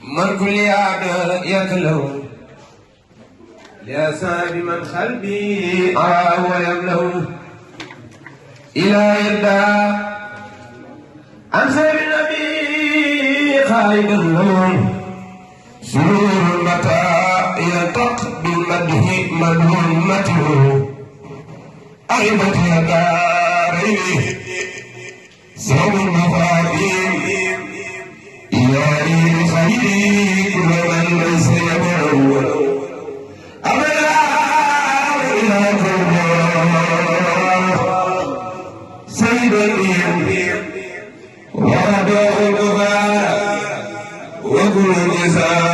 من كل عاد يتلو يا سعد من قلبي ويملو إلى يدا أمسى بالنبي خالد النور سرور متى يلتق بالمده مدهمته أربت يا داري سوى المفاتيح إلهي خيري كل من ليس يدعو أبدا إلى سيدني وربه البغاء وكل النساء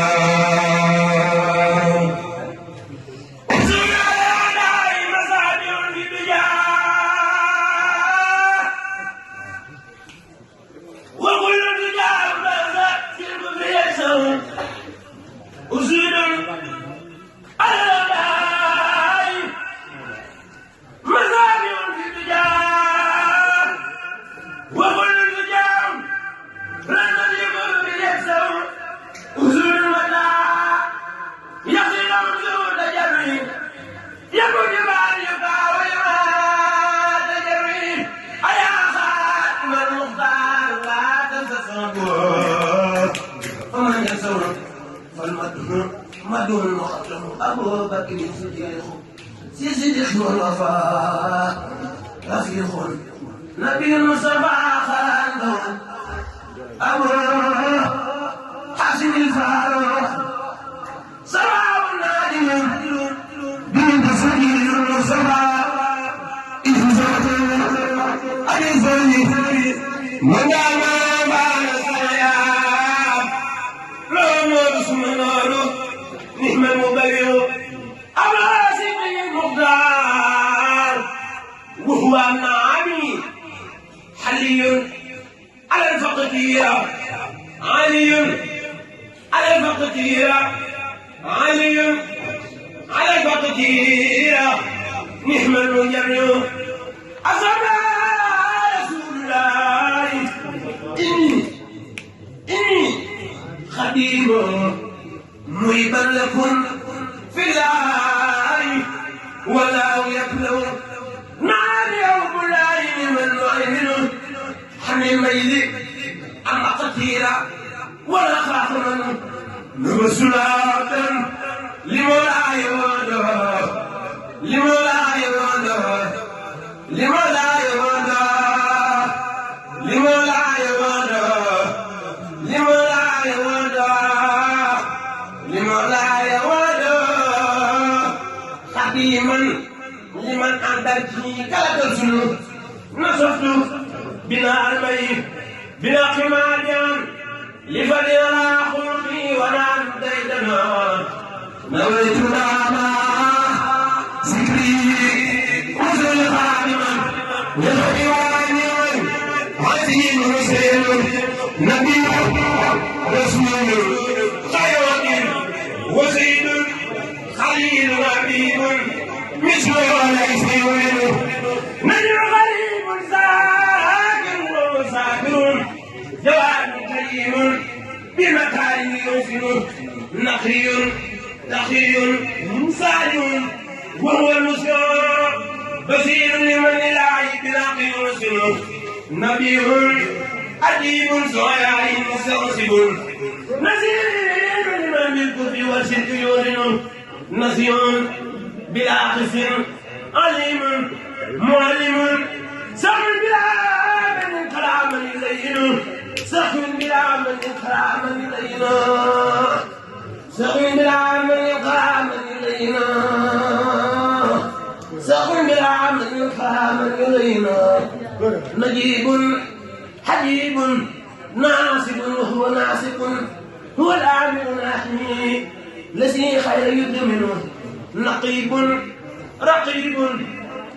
مدون مقدم أبو بكر صديق صديق والوفاء رفيق نبي المصطفى خالد أبو حسن الفاروق صلاة النادم بنت صديق المصطفى إذ زرت أبي زيد من نعم المبرر أبا سيدي المختار وهو النعمي حلي على الفقدية علي على الفقدية علي على الفقدية نعم المبرر أصبح رسول الله إني خديم محبا لكم في الله ولا يبلغ نعم يوم الله من معين حمي ميلي أما قتيرا ولا خاخرا نبسلاتا لمولاي ودا لمولاي ودا لمولاي ودا لمولاي ودا لمولاي ودا لمولاي ودا خديما لمن أدركني كلا ترسل نصفت بنا المي بلا قماديا لفليلا خلقي ونعم ديدنا نويت نعما ذكري وزل خادما يدعي وعيني عزيز حسين نبي رسول وزيد خليل حبيب مثله ليس يولد نجم غريب ساكن وساكن جواد كريم بمكان يوزن نخي سالم وهو المسير بصير لمن العيب بلاقي يوزن نبي أديب صياع مستغصب نزيل لمن بالكفر والشرك يوزن نسيون بلا قسم عليم معلم سخن بلا من كلام يزين سخن بلا من كلام يزين سخن بلا من كلام يزين سخن بلا من كلام يزين نجيب حبيب ناصب وهو ناصب هو الآمن الأحمي الذي خير يدمن نقيب رقيب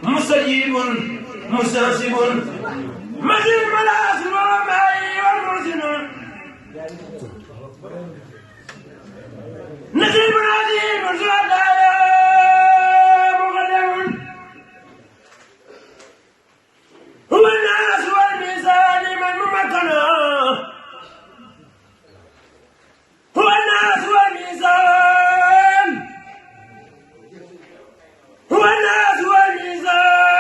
مستجيب مستنصب مجيب ملازم ومعي والمرسم نجيب عظيم الشهداء مقدم هو الناس والميزان من ممكنا هو الناس والميزان هو الناس والميزان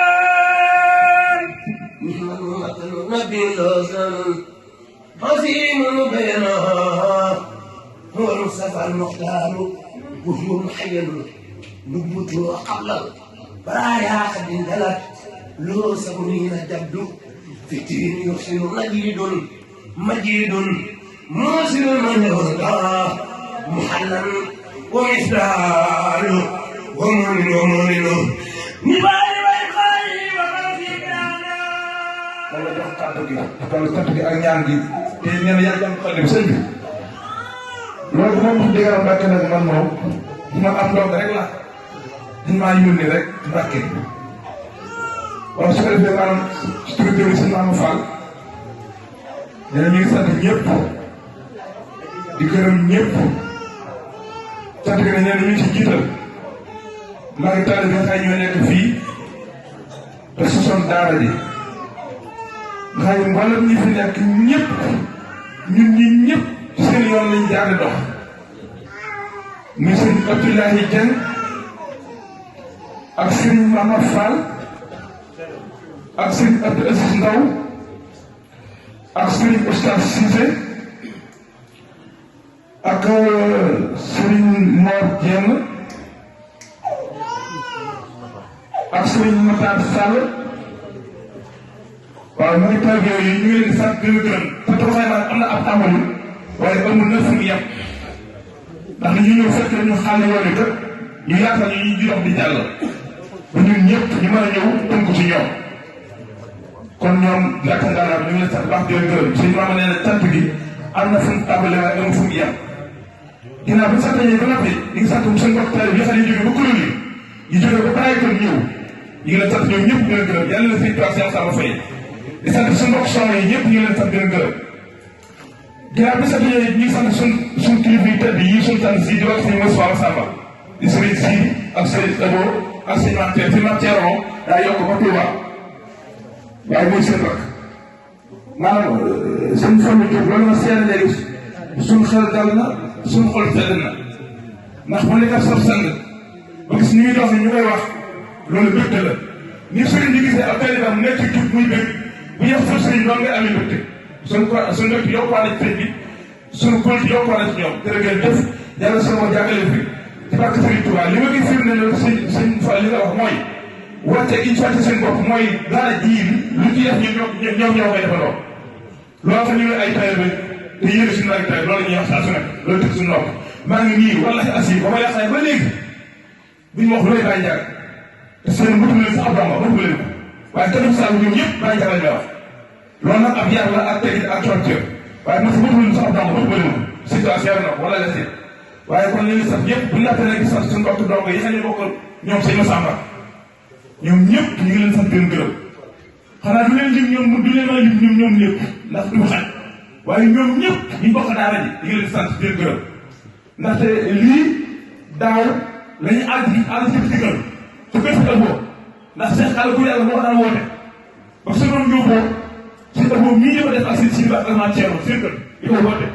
نبي الحسن عظيم بينها هو المصطفى المختار وهو محيا نبوته قبل برايا قد اندلت لو سبنين جبد في الدين يحسن مجيد مجيد موسم من يهدى محلا ومثال ومؤمن نبال ويقاي وغفيرانا wala jox kàddu gi ak ñaan gi te nee na yàlla jàng xale bi sëñ bi loolu moom wax dëgg yàlla Mbàkke nag man moom man am ndongo rek la dañ maa yónni rek Mbàkke waaw su ko defee maanaam structure si Maama Fall nee na ñu ngi sant ñëpp di gërëm ñëpp sant gi ne nee na ñu ngi si jiital maa ngi taal bi nga xam ñoo nekk fii te sosoon daara ji nga xam ne mboolem ñi fi nekk ñëpp ñun ñi ñëpp seen yoon lañ jaar dox muy sëñ Abdoulaye Dieng ak sëñ Mama Fall ak sëñ Abdou Aziz Ndaw ak sëñ Oustaz Cissé ak sëñ Mor Dieng ak sëñ Matar Sall waaw ma ngi taw yooyu ñu ngi leen di sant di leen gërëm te taxawaay nag am na ab tàmbali waaye amul na fu mu yem ndax ñu ñëw fekk ñu xàll yoon yi kat ñu yaatal ñu di dox di jàll ba ñun ñëpp ñu mën a ñëw tënku ci ñoom kon ñoom yaakaar naa ñu ngi leen sant baax di leen gërëm suñu maama nee na cant gi am na fu mu tàmbali waaye amul fu mu yem ginnaaw bi sant ñi ba noppi ñu ngi sant suñu mbokk teel yi xam ne jóge ba kuréel yi jóge ba bàyyi ko ñëw ñu ngi leen sant ñoom ñëpp di leen gërëm yàlla na fi toog seen sama fay di sant suñu mbokk soxna yi ñëpp ñu ngi leen sant di leen gërëm ginnaaw bi sant yooyu ñu ngi sant suñ kilifa yi tedd yi suñu sant si di wax sëñ Moussa Samba di sëriñ si ak sëriñ Abo ak sëñ Mate si Mate Thierno daa yokk ba Touba waaye mooy seen rak maanaam suñ Fallou Diop loolu ma seere léegi suñ xel dal na suñ xol sedd na ndax bu nekk sab sang ba gis ni muy dox ñu koy wax loolu mbégte la ni sëriñ bi gisee ab talibam nekk ci jub muy bég bu yëf sa sëriñ doon nga amee mbégte suñu mbégte yokkuwaale ci sëñ bi suñu politique yokkuwaale ci ñoom jërëjëf yàlla sama jàngale fi ci barke Sëriñ Tuubaa li ma gis firnde ne sëñ Fall li nga wax mooy wàcce gi ñu wàcce seen bopp mooy daara ji lu ci def ñoom ñoo koy defandoo loo xam ne ñu ay taalibe te yéene suñu ay taalibe loolu la ñuy wax saa su nekk loolu tëg suñu nopp maa ngi nii wallaahi assis ba ma yàqaay ba léegi buñ ma wax looy bàyyi njàng te seen mëtu leen sax ab dama mëtu leen ko waaye kenn saa ñoom ñëpp bàyyi njàng lañ may wax loolu nag ab yar la ak tegit ak coorteer waaye mëtu leen sax ab dama mëtu leen ko situation na wala la si waaye kon li ñu sax ñëpp bu ñu laajte rek sant suñu mbokk dong yi xam ne bokk ñoom sëñ Massamba ñoom ñëpp ñu ngi leen sant leen gërëm xanaa du leen lim du leen mën a lim ñoom ñëpp ndax du xaj waaye ñoom ñëpp ñu bokk daara ji ñu ngi leen sant leen gërëm ndaxte lii daaw la ñuy àgg ci digal su ko defee ëppoo ndax seen xale bu yàlla moo ko daan woote ba su doon yóbboo si ëppoo mii ñu ko def ak seen si ak aliment ceeb seen kër di ko woote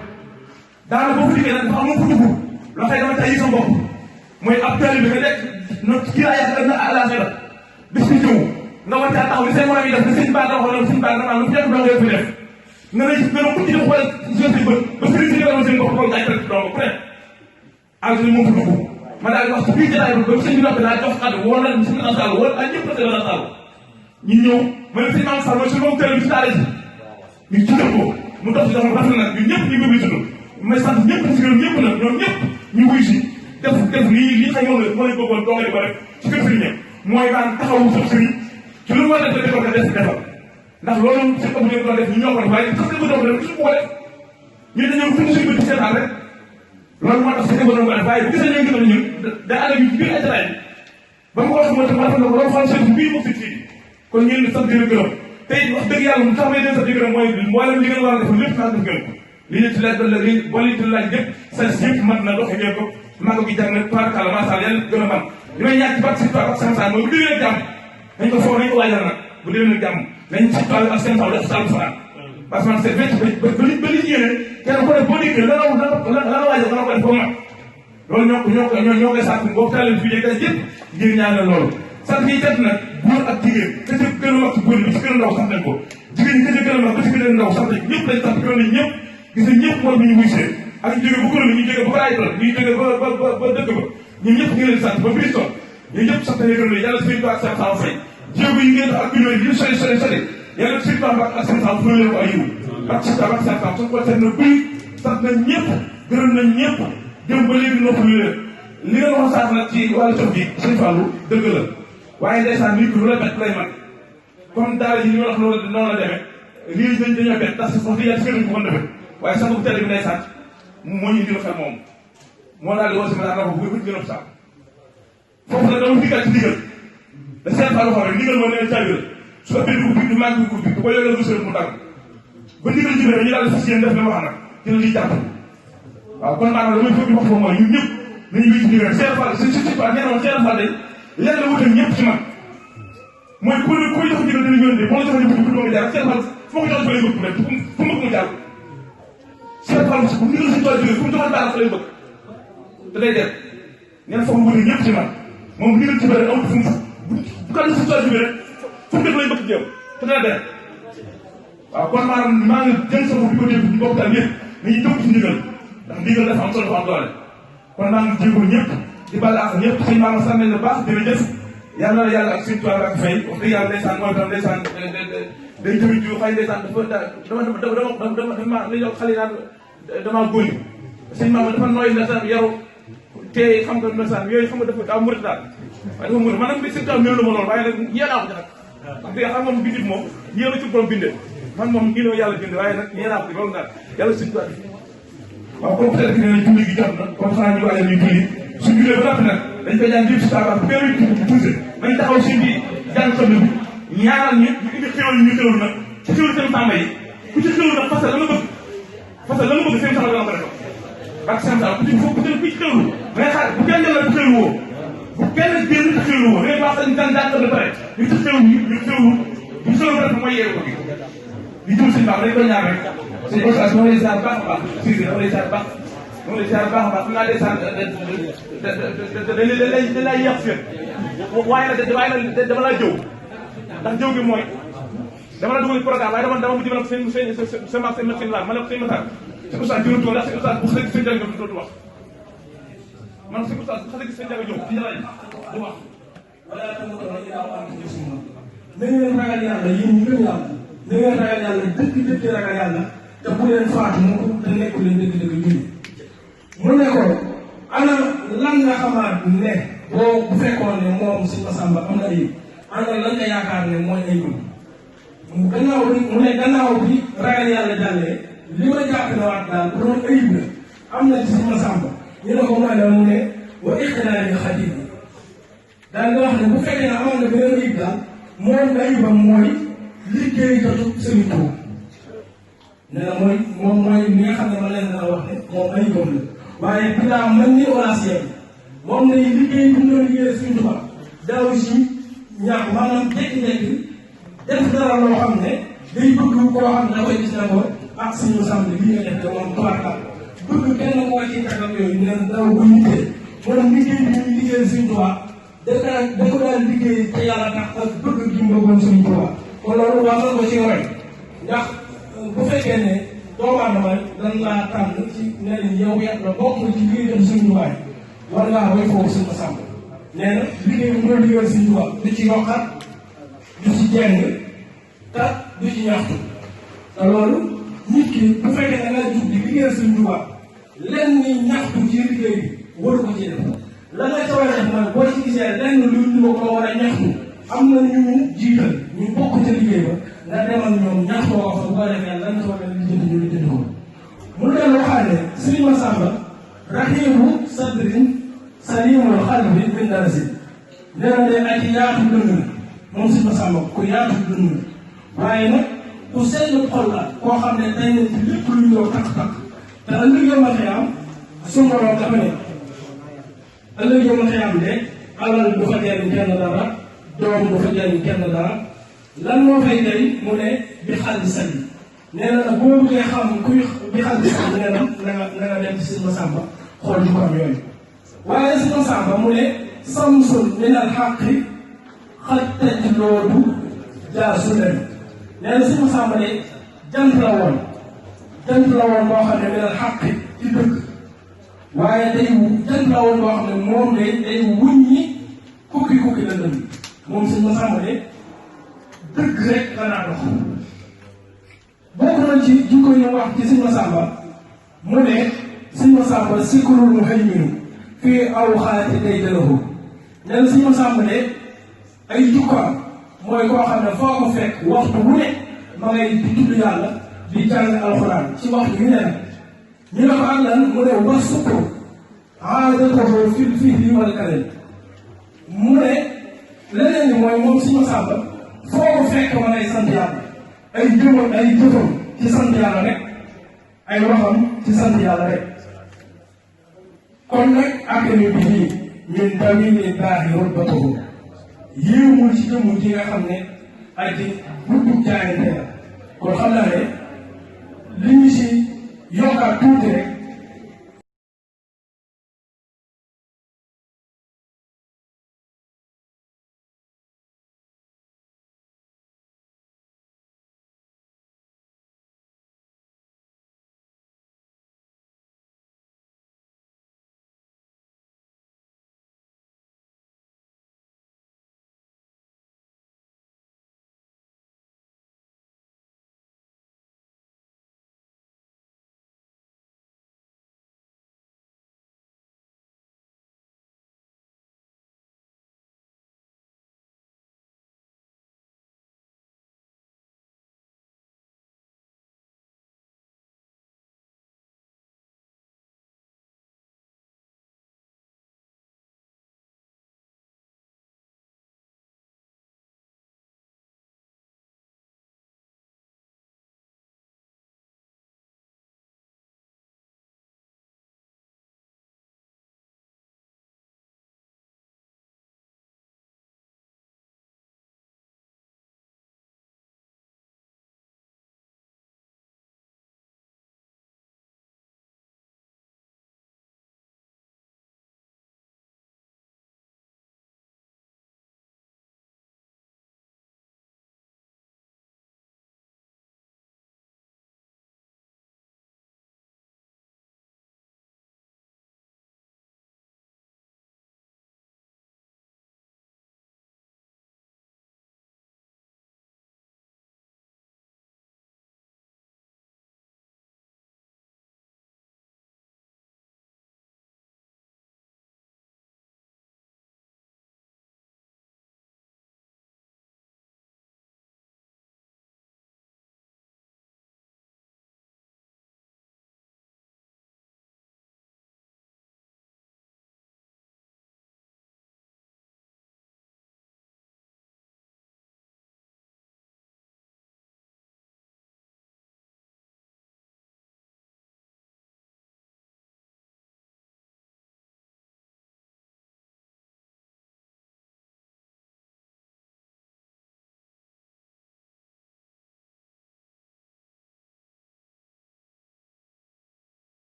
daanaka boo ko diggee nag dafa amoon ko dugg loo xëy dama tey sa bopp mooy ab taalibe bi nga nekk no kii laa yaakaar na àllaaxira la bis bi ñëw nga war caa taxaw li seen morom yi def ne sëñ Ba dafa wala sëñ Ba dafa lu fi def dong fi def nga ne gën a mucc di xool jeune si bët ba sëriñ si defoon seen bopp comme ay traite donc ku ne ak li moom ko dugg ma daal di wax ci biir jotaay bi ba sëñ bi noppi naa jox kàddu woo na suñu ansal wala ak ñëpp la seen ansal ñu ñëw ma ne sëñ Maam Sall mooy suñu moom teel bi ci daara ji ñu jiital ko mu dox si dafa rafet nag ñun ñëpp ñu ngi tudd may sant ñëpp si gërëm ñëpp nag ñoom ñëpp ñu wuy si def lii xëy moom la moo leen bëggoon doogale ko rek ci kër sëriñ ñëpp mooy daan taxawu sa sëriñ ci lu mu war a def ko def defal ndax loolu si ëpp ngeen doon def ñu ñoo ko def waaye sax ko doon def suñu ko def ñu dañoo fi suñu bët ci seetaan rek loolu moo tax si ko doon ko def waaye bu gisee ñoo ngi ñun da ànd ak ñu ci biir ay jataay ba ma ko wax mooy tam rafet na ko loolu xool seen bii moom si fii kon ngeen di sant di gërëm te it wax dëgg yàlla mu tax may den sant di gërëm mooy mboolem li ngeen war a def lépp naa def ngeen ko li ñu ci laaj li boole ci laaj lépp sa yëpp mat na doxe ngeen ko maa ngi jàng nag tubaarkàlla macha allah yàlla gën a man li may ñàkk ci bat si toile ak seen saa mooy bu déwénee jàmm nañ ko foofu nañ ko waajal nag bu déwénee jàmm nañ ci toile ak seen saa def saalu fanaan parce que man c'est vrai ba li yéene kenn ku ne boo déggee la waajal dana ko def ba mat loolu ñoo koy sant boobu taalib fii day yëpp ngir ñaanal loolu sant yi def nag góor ak jigéen ka ci gën a mag ci góor bi ci gën a ndaw sant nañ ko jigéen ñi ka ci gën a mag ba ci gën a ndaw sant nañ ñëpp lañ sant gërëm nañ ñëpp gis nañ ñëpp mooy bu ñu wuy see ak ñu jóge bu kuréel ñu jóge ba baraay tool ñu jóge ba dëkk ba ñun ñëpp ñu leen sant ba Bristol ñun ñëpp sant nañ gërëm nañ yàlla sëriñ Ba ak seen xaw fay jéego yi ngeen ak millions yi sori sori sori yàlla sëriñ Ba ak seen xaw fu leen ko ay yiw ak seen xaw ak seen xaw suñu ko seet na buy sant nañ ñëpp gërëm nañ ñëpp jëm ba léegi noppalu leen li nga wax sax nag ci wàllu cof bi sëñ Fallou dëgg la waaye ndeysaan nit ki lu la bett lay man comme daara ji li ñu wax noonu la demee lii dañoo bett ndax wax dëgg yàlla si ko mën defee waaye sax bu tedd bi ndeysaan moo ñu indil xel moom moo daal di woo si ma daal bu gën a sax foofu nag dama diggal ci digal da seen Fallou xool rek ndigal moo leen caabi la su ëppee dugub bi du manque dugub bi bu ko yoree lu sëriñ mu dagg ba ndigal ci ñu daal di fas yéen def li wax nag dina liy jàpp waaw kon maanaam damay foog ñu wax ko mooy ñun ñëpp nañu wéy ci ndigal seen Fall si nee na woon seen Fall de lenn la wutal ñëpp ci man mooy ku koy jox ndigal dina ñëw de boo la joxee ndigal du ma jaar seen Fall fu ma ko jox fa lay bëgg rek fu ma ko mu jaar seen Fall bu ndigal si tool jógee fu mu joxoon daal fa lay bëgg te day def nee na foog mu wutal ñëpp ci man moom ndigal ci bëri amul fu mu bu ko si tool jógee rek fu mu def lay bëgg jëm te dana def waaw kon maanaam maa ngi jël sa bopp di ko dégg ñu bokk daal yëpp nañuy tënk ci ndigal ndax ndigal dafa am solo dafa am doole kon maa ngi jéego ñëpp di bal ak ñëpp suñu maama sant nañ la baax jërëjëf yàlla na yàlla ak suñu toile ak fay wax dëgg yàlla ndeysaan mooy tam ndeysaan day tamit ju xëy ndeysaan dama li ñoo xale naan damaa góoni suñu maama dafa nooy ndeysaan yaru te xam nga ndeysaan yooyu xam nga dafa daa murit daal waaye dafa murit man nag suñu toile néew na ma loolu waaye nag yéenaa ko ci nag wax dëgg xam nga bindit moom yéen a ci borom bindee man moom ngi noo yàlla bind waaye nag yéenaa ko ci loolu daal yàlla suñu toile waaw comme peut-être que nee nañ julli gi jot na comme xanaa ñu waajal ñu julli suñ jullee ba noppi nag dañ koy jàng ci saaba bu feeru tuuse nañ taxaw suñ bi jàng xam ne bi ñaanal ñu indi xéwal ñu xéwal nag ci xéwal seen sàmba yi ku ci xéwal nag parce que la nga bëgg seen sàmba dana ko defal ak seen sàmba ku ci ku ci xéwlu mais xaar bu kenn dem la xéwlu woo bu kenn génn ci xéwlu woo léegi wax dañ jàng ba pare ñu ci xéwlu ñu xéwlu rek mooy yeewu ko gi li jëm suñu baax dañ koy ñaan rek sëñ Oustaz moo lay ziar baax a baax si dama lay ziar baax moo lay ziar baax a baax xam naa ndeysaan dañ lay yàq seen waaye nag dama laa jëw ndax jëw gi mooy dama la dugal programme waaye dama mujj ma ne ko seen médecine la ma ne ko sëñ Matar sëñ Oustaz jëwatu ndax sëñ Oustaz bu xasee seen jàng dootu wax man sëñ Oustaz bu xasee seen jàng ñëw ci jalañ du wax na ngeen ragal yàlla yéen ñi gëm yàlla na ngeen ragal yàlla dëgg ragal yàlla te bu leen faatu mu te nekku leen dëgg julli mu ne ko ana lan nga xamaat ne boo bu fekkoon ne moom si Masamba am na ayib ana lan nga yaakaar ne mooy ayib mu ne gannaaw bi ragal yàlla jàllee li ma jàpp na waat daal bu doon ayib la am na ci si Masamba ñu ne ko mooy la mu ne wa ixtilaali xadim daal nga wax ne bu fekkee ne amoon na beneen ayib daal moom ayibam mooy liggéey jotu Sëriñ Tuuba nee na moom mooy li nga xam ne ma leen dana wax ne moom ayibam la waaye bilaa mën ni orasiya moom ne liggéey bu mu doon liggéey Sëriñ Tuuba daaw si ñàkk maanaam jékki-jékki def dara loo xam ne day bëgg koo xam ne da koy gis ne ko ak suñu sàmm lii nga def te moom tubaarkal bëgg kenn koo ci tàggat yooyu neen daaw bu yittee moom liggéey bi ñuy liggéey Sëriñ Tuuba da ko daan liggéey te yàlla tax ak bëgg gi mu bëggoon Sëriñ Tuuba kon loolu waa man ko ci roy ndax bu fekkee ne doomu aadama dañ laa tànn ci ne yow yàq la bokk ci liggéey dem Sëriñ Tuuba war ngaa roy foofu suñu sàmm nee na liggéey bu doon liggéeyal Sëriñ Tuuba du ci yokkat du ci jeng te du ci ñaxtu te loolu nit ki bu fekkee da ngaa jug di liggéeyal Sëriñ Tuuba lenn ni ñaxtu ci liggéey bi waru ko ci def la nga ca war a def mooy boo ci gisee lenn lu ko war a ñaxtu am na ñu jiital ñu bokk ca liggéey ba nga demal ñoom ñaxtoo ko fa bu ko defee lan nga war a lijjanti ñu lijjanti ko mu doon waxaat ne Sëriñ Masamba rahimu sadrin salimul xalbi min darasi nee na de aji yaatu dënn la moom Sëñ Massamba ku yaatu dënn la waaye nag ku sell xol la koo xam ne day nañ ci lépp lu ñëw takk-takk te ëllëg yomal xiyaam suñu borom dafa ne ëllëg yomal xiyaam de alal du fa jariñ kenn dara doom du fa jariñ kenn dara lan moo fay jariñ mu ne bi xal di sali nee na nag boo bëggee xam kuy bi xal di sali nee na nga dem ci Sëñ Massamba xool ñu ko am yooyu waaye Sëñ Massamba mu ne samsun min al xaqi xat taj loodu jaa su leen nee na Sëñ Massamba de jant la woon boo xam ne min al xaqi ci dëgg waaye day jant la woon boo xam ne moom day wuññi kukki lëndëm moom Sëñ Massamba de dëgg rek la naa dox bokk na ci jikko yi wax ci Sëñ Massamba mu ne Sëñ Massamba sikurul mu xëy minu fii aw xaati day dëlëxu nee na Sëñ Massamba de ay jikkoom mooy koo xam ne foo ko fekk waxtu wu ne ma ngay di tudd yàlla di jàng alxuraan ci waxtu yu ne nag ñu ne ko ak lan mu ne wa sukkur aadatahu fil fihri wal kalem mu ne leneen ni mooy moom Sëñ Massamba foo ko fekk ma ngay sant yàlla ay jëfam ci sant yàlla rek ay waxam ci sant yàlla rek kon nag ak ni bi nii ñun tamit ni baax yi rëbbatahu yéemul ci jëmm ji nga xam ne aji guddug jaayante la kon xam naa ne li ñu si yokkaat tuuti rek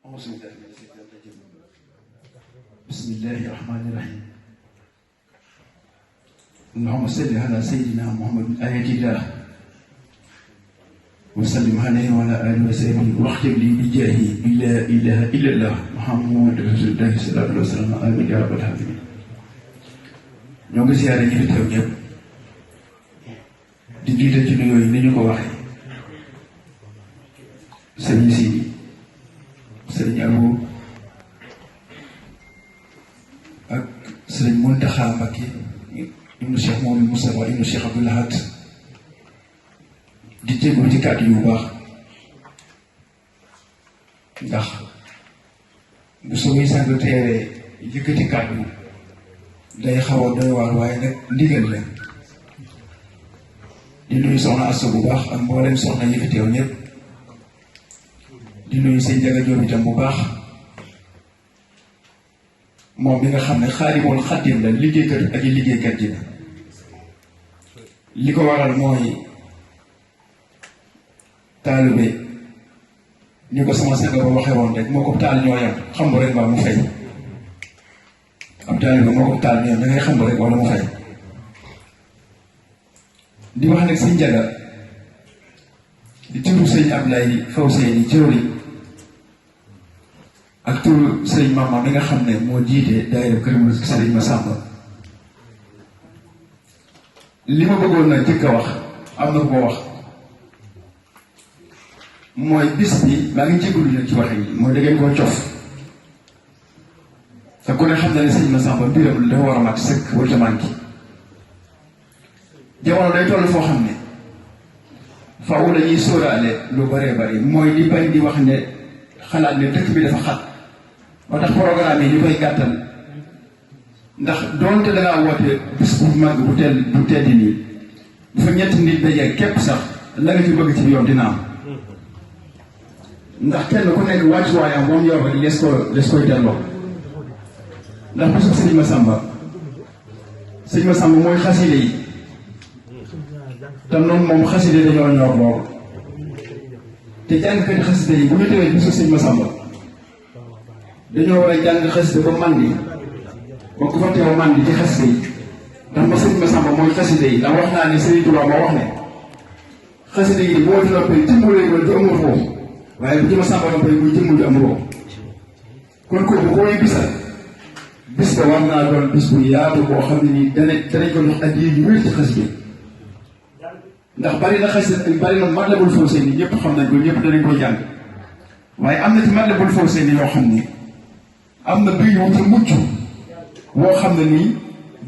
أعوذ بالله من الشيطان الرجيم بسم الله الرحمن الرحيم اللهم صل على سيدنا محمد آية الله وسلم عليه وعلى آله وصحبه واختم لي بجاهه لا إله إلا الله محمد رسول الله صلى الله عليه وسلم آمين يا رب العالمين. ñoo ngi siyaare ñi fi teew ñëpp di jiite ci nuyoo yi ni ñu ko waxee sëriñ Sidi sëriñ Abou ak sëriñ Mountakha Mbacké ibnu Cheikh Mouhamadou Moustapha ibnu Cheikh Abdoul Ahad di jégalu ci kàddu yu baax ndax bu soobee sànq teewee yëkkati kàddu day xaw a doy waar waaye nag ndigal la di nuyu soxna Assa bu baax ak mboolem soxna yi fi teew ñëpp di nuyu sëñ Jaga Jóob itam bu baax moom mi nga xam ne Xaadimul Xaadim la liggéeykat ak i liggéeykat ji la li ko waral mooy taalibe ni ko sama sanga ba waxee woon rek moo ko taal ñoo yam xam nga rek mbaa mu fay ab taalibe moo ko taal ñoo yam da ngay xam rek wala mu fay di wax nag sëñ Jaga di turu sëñ Ablaye Fawseyni Jëwri ak turu sëñ Mama mi nga xam ne moo jiite daayira Kër Sëriñ Massamba li ma bëggoon na jëkk a wax am na ko wax mooy bis bi maa ngi jégalu nag ci waxe yi mooy da ngeen koo cof te ku ne xam na ne sëñ Massamba mbiram dafa war a mat sëkk wala manqué jamono day toll foo xam ne faaw la ñuy sóoraale lu bëree bëri mooy li bañ di wax ne xalaat ne dëkk bi dafa xat moo tax programme yi ñu koy gàttal ndax doonte da ngaa woote bis bu mag bu tedd nii bu fa ñetti nit dajee képp sax la nga ci bëgg ci yoon dina am ndax kenn ku nekk wàccuwaayam moom yor rek les koy delloo ndax bisu sëñ Massamba mooy xaside yi te noonu moom xaside dañoo ñor lool te jàngkati xaside yi bu ñu tewee bisu sëñ Massamba dañoo war a jàng xaside ba mandi ba ku fa teew mandi ci xaside yi ndax ma sëñ Massamba mooy xaside yi ndax wax naa ne Sëriñ Tuubaa moo wax ne xaside yi boo ci noppee jëmmulee ko du amul foofu waaye bu ci Massamba noppee muy jëmmu du am roo kon kooku booy bisal bis ba war naa doon bis bu yaatu boo xam ne nii danañ ko jox addiya yu wér ci xaside ndax bari na xaside bari na Matlabul Fawzayni ñëpp xam nañ ko ñëpp danañ koy jàng waaye am na ci Matlabul Fawzayni yoo xam ne am na biir wu ci mucc woo xam ne nii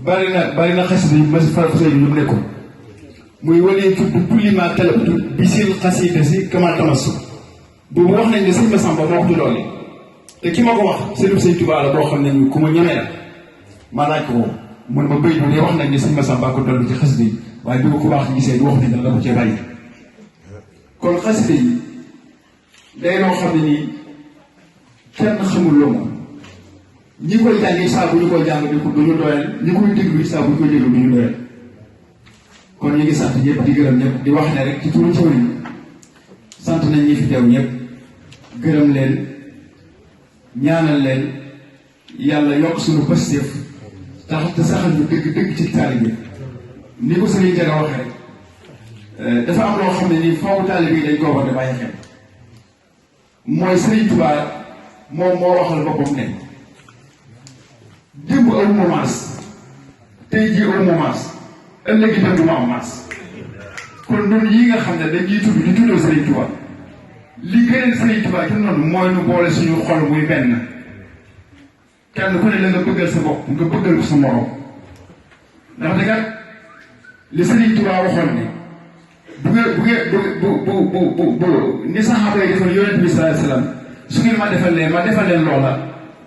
bari na xaside yu mas Fawzayni ñu nekkoon muy walee tudd kulli ma talabtu bi sil xasida si kama tamasu boobu wax nañ ne sëñ Massamba moo wax ci loolu te ki ma ko wax sëñ Tuubaa la boo xam ne ni ku ma ñemee la ma laaj ko mun ma bëy bu dee wax nañ ne sëñ Massamba ko dolli ci xasida yi waaye bi ma ko baax gisee wax nañ la ko cee bàyyi kon xasida yi day loo xam ne nii kenn xamul loo moom ñi koy jàngi saa bu ñu koy jàng du ñu doyal ñi koy déglu saa bu ñu koy déglu du ñu doyal kon ñu ngi sant ñëpp di gërëm ñëpp di wax ne rek ci turu cëwriñ sant nañ ñi fi teew ñëpp gërëm leen ñaanal leen yàlla yokk suñu pëstéef tax te saxal ñu dëgg ci taalibe ni ko sëriñ Jaga waxee rek dafa am loo xam ne nii faw taalibe yi dañ koo war di bàyyi xel mooy Sëriñ Tuubaa moom moo waxal boppam ne démb aw ma maas tey jii aw ma maas ëllëg itam du ma am maas kon noonu yi nga xam ne dañuy tudd di tuddoo Sëriñ Tuubaa li gënal Sëriñ Tuubaa ci noonu mooy nu boole suñu xol muy benn kenn ku ne la nga bëggal sa bopp nga bëggal ko sa morom ndax dëgg li Sëriñ Tuubaa waxoon ne bu ni saxaaba yi defoon yonent bi sallallahu alayhi wasallam su ngeen ma defal leen loola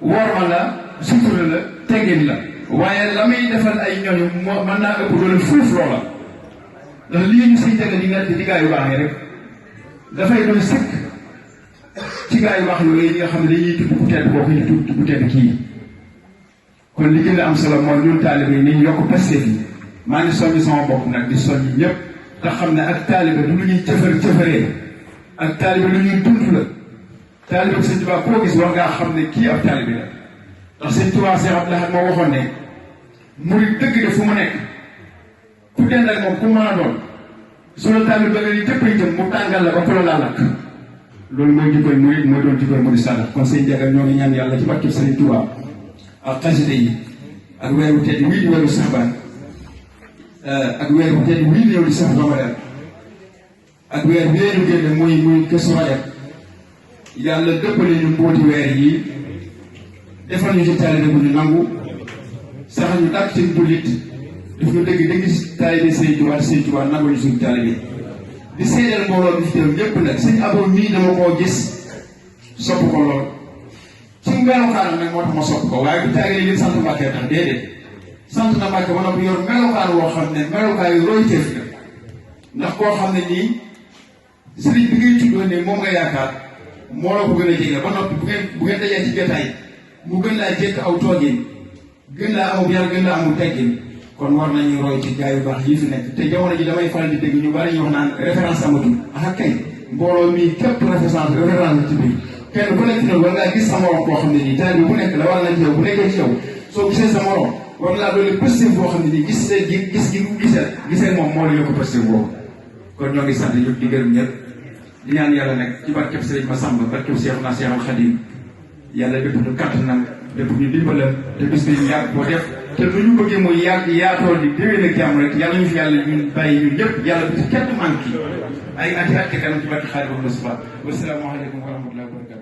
woor ma la sutura la teggin la waaye la muy defal ay ñooñu moo mën naa ëpp doole fuuf loola ndax lii ñu siy tegal di gaa yu baax yi rek dafay doon sëkk ci gaa yu baax yooyu yi nga xam ne dañuy tudd bu tedd boobu ñu tudd bu tedd kii kon li gën a am solo mooy ñun taalibe yi nañ yokk pasteef yi maa ngi soññ sama bopp nag di soññ ñëpp te xam ne ak taalibe du lu ñuy cëfaree ak taalibe lu ñuy dund la taalibe sëñ Tuubaa koo gis war ngaa xam ne kii ab taalibe la ndax sëñ Tuubaa Seex Abdul Ahad moo waxoon ne murid dëgg de fu mu nekk ku dend ak moom ku mën a doon su la taalibe ba nga ni jëpp itam mu tàngal la ba ku la laalak loolu mooy jikkoy murid mooy doon jikkoy murid sànq kon sëñ Jaga ñoo ngi ñaan yàlla ci barkeb sëñ Tuubaa ak xasida yi ak weeru tedd wii di weeru Saxbaan ak weeru tedd wii di ñëw di sax Ramadan ak weer bii ñu génne muy Kazu Rajab yàlla dëppale ñu mbooti weer yi defal ñu ci taalibe bu ñu nangu sax ñu dàq ci jullit daf ñu dëgg si taalibe Sëñ Tuubaa nangu ñu suñu taalibe di seedeel mbooloo bi fi teew ñëpp nag sëñ Abo mii dama koo gis sopp ko lool ci melokaanam nag moo tax ma sopp ko waaye bu taagee ngeen sant Mbàkke tax déedéet sant na Mbàkke ba noppi yor melokaan woo xam ne melokaan yu roy teef la ndax koo xam ne nii sëriñ bi ngay tuddoo ne moom nga yaakaar moo la ko gën a jege ba noppi bu ngeen dajee ci jotaay mu gën laa jekk aw toogin gën laa amul yar gën laa amul teggin kon war nañu roy ci gaa yu baax yi fi nekk te jamono ji damay faral di dégg ñu bari ñu wax naan référence amatul ah kay mbooloo mii képp référence ci biir kenn bu nekk noonu war ngaa gis sa morom koo xam ne nii taalibe bu nekk la war na ci yow bu nekkee ci yow soo gisee sa morom war laa doole positif boo xam ne nii gis gi gisee moom moo la yokk positif boobu kon ñoo ngi sant ñu di gërëm ñëpp di ñaan yàlla nag ci barkeb Sëriñ Massamba barkeb Seexuna Seexul Xadiim yàlla bépp ñu kàttanam bépp ñu dimbalam te bis bi ñu yàgg boo def te lu ñu bëggee muy yàgg yaatoo di déwén ak jàmm rek yàlla ñu fi yàlla ñun bàyyi ñun ñëpp yàlla bu ci kenn manqué ay ati at kanam ci barke Xaadimu Rasuul wasalaamaaleykum wa rahmatullahi wa barakatu